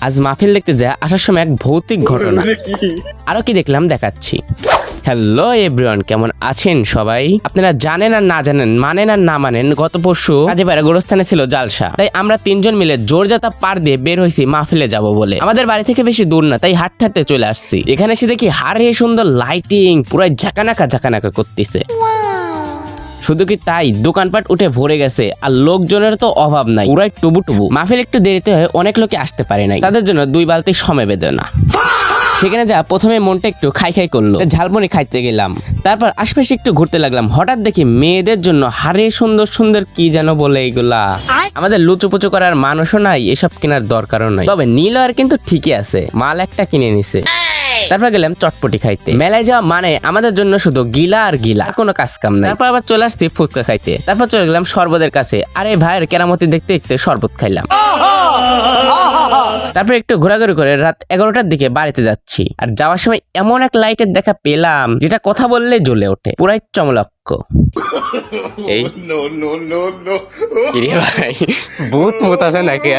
আজ মাহফিল দেখতে যায় আসার সময় এক ভৌতিক ঘটনা। আরো কি দেখলাম দেখাচ্ছি। হ্যালো এভরিওয়ান, কেমন আছেন সবাই? আপনারা জানেন আর না জানেন, মানেন আর না মানেন, গত পরশু কাজীপাড়া গোরস্থানে ছিল জালসা। তাই আমরা তিনজন মিলে জোরজাতা পার দিয়ে বের হয়েছি মাহফিলে যাব বলে। আমাদের বাড়ি থেকে বেশি দূর না, তাই হাঁটতে হাঁটতে চলে আসছি। এখানে এসে দেখি হারে সুন্দর লাইটিং, পুরাই ঝাঁকানাকা করতেছে। শুধু কি তাই, দোকানপাট উঠে ভরে গেছে আর লোকজনের তো অভাব নাই, পুরাই টুবু। মাহফিল একটু দেরিতে হয়, অনেক লোকে আসতে পারে নাই, তাদের জন্য 2 বালতি সমবেদনা। সেখানে যা প্রথমে মনটা একটু খাই করলো, ঝালমুড়ি খাইতে গেলাম। তারপর আশপাশে একটু ঘুরতে লাগলাম। হঠাৎ দেখি মেয়েদের জন্য হারে সুন্দর কি যেন বলে এগুলা। আমাদের লুচুপুচু করার মানুষও নাই, এসব কেনার দরকারও নাই। তবে নীল আর কিন্তু ঠিকই আছে, মাল একটা কিনে নিছে। তারপর গেলাম চটপটি খাইতে। মেলায় যাওয়া মানে আমাদের জন্য শুধু গিলা আর কোনো কাজ কাম নাই। তারপর আবার চলে আসছি ফুচকা খাইতে। তারপর চলে গেলাম শরবতের কাছে। আরে ভাইয়ের কেরামতি দেখতে দেখতে শরবত খাইলাম। তারপর একটু ঘোরাঘুরি করে রাত 11টার দিকে বাড়িতে যাচ্ছি। আর যাওয়ার সময় এমন এক লাইটের দেখা পেলাম যেটা কথা বললে জ্বলে ওঠে, পুরাই চমলক্ষ। এই ভাই ভূত আছে নাকি?